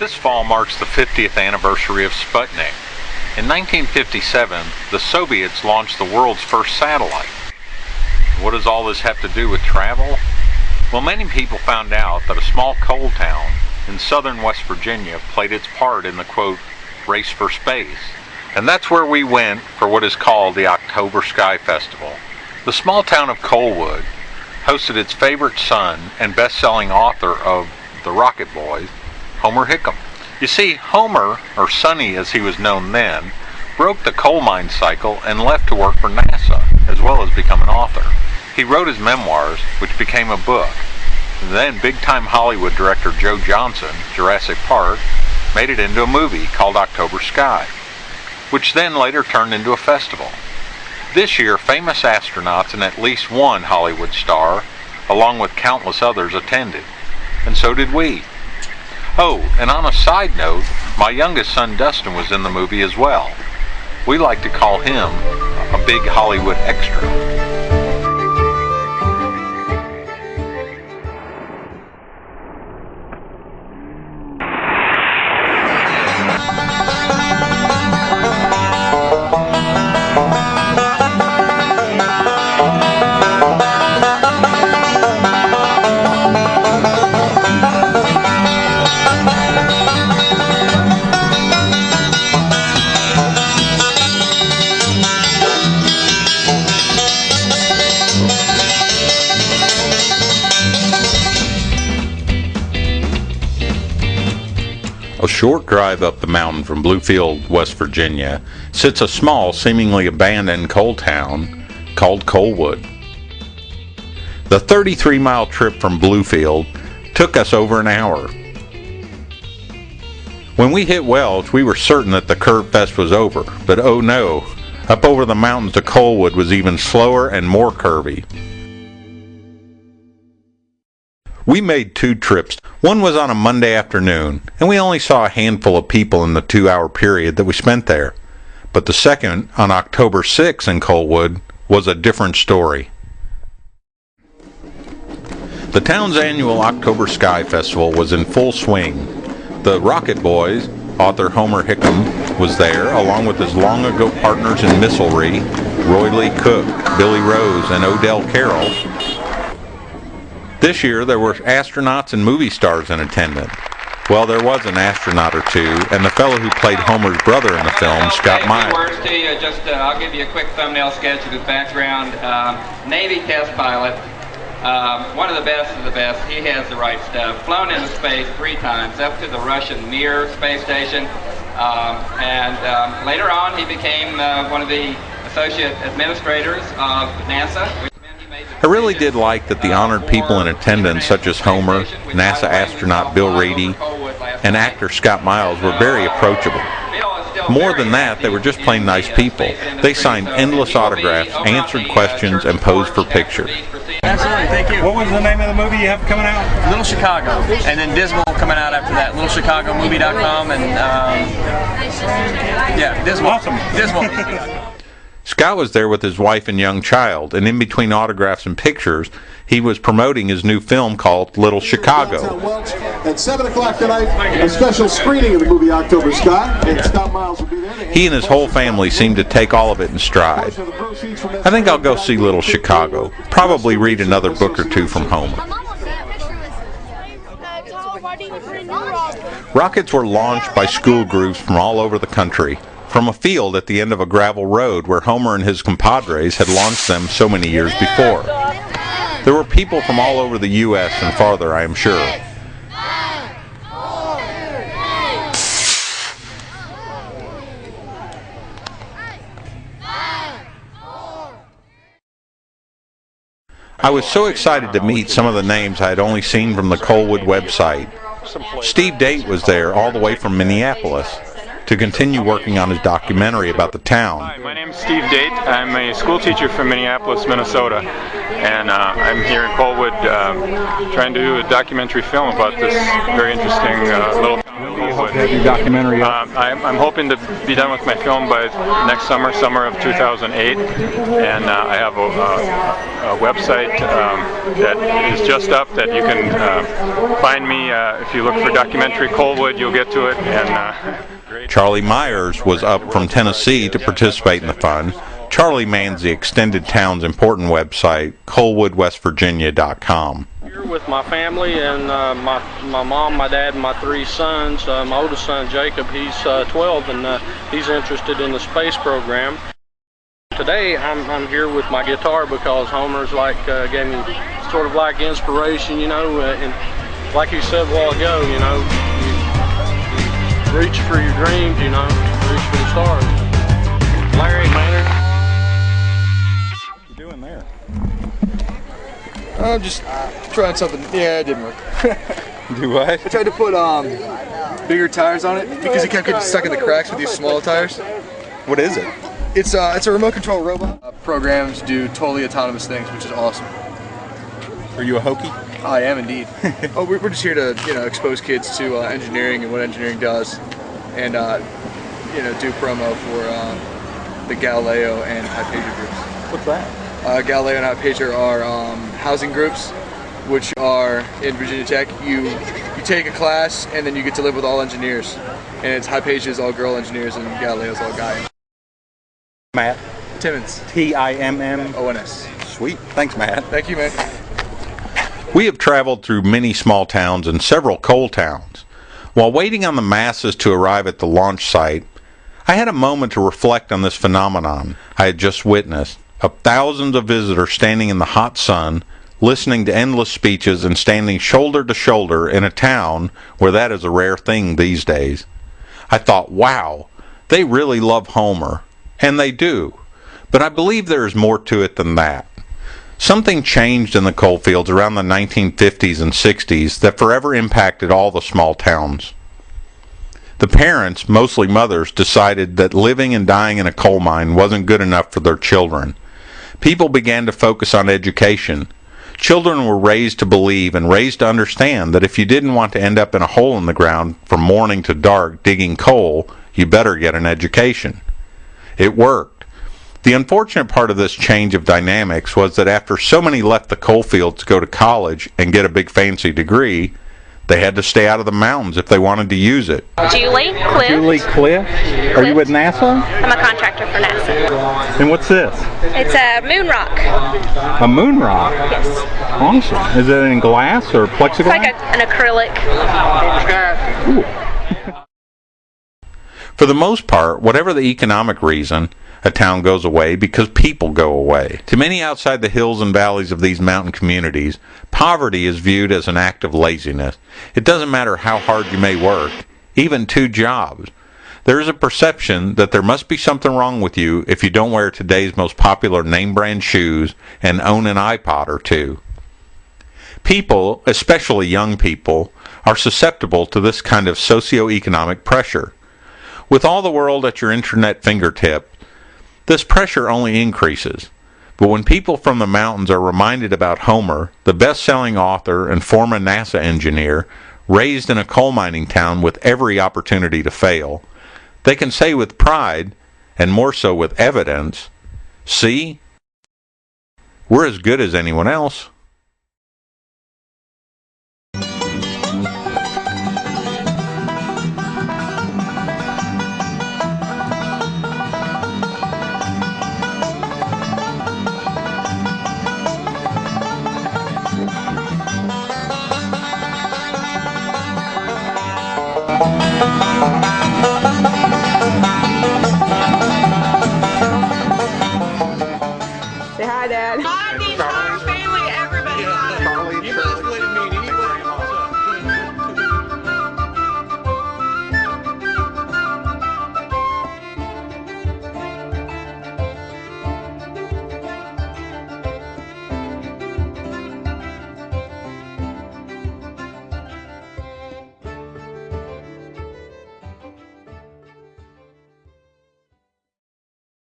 This fall marks the 50th anniversary of Sputnik. In 1957, the Soviets launched the world's first satellite. What does all this have to do with travel? Well, many people found out that a small coal town in southern West Virginia played its part in the, quote, race for space. And that's where we went for what is called the October Sky Festival. The small town of Coalwood hosted its favorite son and best-selling author of The Rocket Boys, Homer Hickam. You see, Homer, or Sonny as he was known then, broke the coal mine cycle and left to work for NASA, as well as become an author. He wrote his memoirs, which became a book. Then big-time Hollywood director Joe Johnston, Jurassic Park, made it into a movie called October Sky, which then later turned into a festival. This year, famous astronauts and at least one Hollywood star, along with countless others, attended. And so did we. Oh, and on a side note, my youngest son Dustin was in the movie as well. We like to call him a big Hollywood extra. A short drive up the mountain from Bluefield, West Virginia, sits a small, seemingly abandoned coal town called Coalwood. The 33-mile trip from Bluefield took us over an hour. When we hit Welch, we were certain that the Curve Fest was over, but oh no, up over the mountains to Coalwood was even slower and more curvy. We made 2 trips. One was on a Monday afternoon, and we only saw a handful of people in the 2-hour period that we spent there. But the second, on October 6 in Coalwood, was a different story. The town's annual October Sky Festival was in full swing. The Rocket Boys, author Homer Hickam, was there, along with his long-ago partners in missilery, Roy Lee Cook, Billy Rose, and Odell Carroll. This year, there were astronauts and movie stars in attendance. Well, there was an astronaut or two, and the fellow who played Homer's brother in the film, Scott Miles. Words to you. I'll give you a quick thumbnail sketch of his background. Navy test pilot, one of the best. He has the right stuff. Flown into space 3 times, up to the Russian Mir space station, and later on he became one of the associate administrators of NASA. I really did like that the honored people in attendance, such as Homer, NASA astronaut Bill Rady, and actor Scott Miles, were very approachable. More than that, they were just plain nice people. They signed endless autographs, answered questions, and posed for pictures. Absolutely, thank you. What was the name of the movie you have coming out? Little Chicago, and then Dismal coming out after that. LittleChicagoMovie.com, and yeah, Dismal. Awesome. Dismal. Scott was there with his wife and young child, and in between autographs and pictures, he was promoting his new film called Little Chicago. At 7 o'clock tonight, a special screening of the movie October Sky, and Scott Miles will be there. He and his whole family seemed to take all of it in stride. I think I'll go see Little Chicago, probably read another book or 2 from Homer. Rockets were launched by school groups from all over the country, from a field at the end of a gravel road where Homer and his compadres had launched them so many years before. There were people from all over the U.S. and farther, I am sure. I was so excited to meet some of the names I had only seen from the Coalwood website. Steve Date was there all the way from Minneapolis to continue working on his documentary about the town. Hi, my name is Steve Date. I'm a school teacher from Minneapolis, Minnesota, and I'm here in Coalwood trying to do a documentary film about this very interesting little town. Coalwood. Have your documentary up? I'm hoping to be done with my film by next summer of 2008, and I have a website that is just up that you can find me. If you look for documentary Coalwood, you'll get to it. And Charlie Myers was up from Tennessee to participate in the fun. Charlie mans the extended town's important website, CoalwoodWestVirginia.com. Here with my family and my mom, my dad, and my 3 sons. My oldest son, Jacob, he's 12, and he's interested in the space program. Today, I'm here with my guitar because Homer's gave me sort of like inspiration, you know, and like you said a while ago, you know, you reach for your dreams, you know, reach for the stars. Larry, man. I'm just trying something. Yeah, it didn't work. Do what? I tried to put bigger tires on it because it kept getting stuck in the cracks with these small tires. What is it? It's a remote control robot. Programs do totally autonomous things, which is awesome. Are you a Hokie? I am indeed. Oh, we're just here to expose kids to engineering and what engineering does, and do promo for the Galileo and Hypatia groups. What's that? Galileo and Hypatia are housing groups, which are in Virginia Tech. You take a class and then you get to live with all engineers, and it's Hypatia is all girl engineers and Galileo is all guy. Matt. Timmons. Timmons. Sweet. Thanks, Matt. Thank you, man. We have traveled through many small towns and several coal towns. While waiting on the masses to arrive at the launch site, I had a moment to reflect on this phenomenon I had just witnessed, of thousands of visitors standing in the hot sun, listening to endless speeches and standing shoulder to shoulder in a town where that is a rare thing these days. I thought, wow, they really love Homer. And they do. But I believe there is more to it than that. Something changed in the coal fields around the 1950s and 60s that forever impacted all the small towns. The parents, mostly mothers, decided that living and dying in a coal mine wasn't good enough for their children. People began to focus on education. Children were raised to believe and raised to understand that if you didn't want to end up in a hole in the ground from morning to dark digging coal, you better get an education. It worked. The unfortunate part of this change of dynamics was that after so many left the coal fields to go to college and get a big fancy degree, they had to stay out of the mountains if they wanted to use it. Julie Cliff. Julie Cliff? Are you with NASA? I'm a contractor for NASA. And what's this? It's a moon rock. A moon rock? Yes. Awesome. Is it in glass or plexiglass? It's like an acrylic. Ooh. For the most part, whatever the economic reason, a town goes away because people go away. To many outside the hills and valleys of these mountain communities, poverty is viewed as an act of laziness. It doesn't matter how hard you may work, even 2 jobs. There is a perception that there must be something wrong with you if you don't wear today's most popular name brand shoes and own an iPod or 2. People, especially young people, are susceptible to this kind of socioeconomic pressure. With all the world at your internet fingertip, this pressure only increases. But when people from the mountains are reminded about Homer, the best-selling author and former NASA engineer, raised in a coal mining town with every opportunity to fail, they can say with pride, and more so with evidence, see, we're as good as anyone else.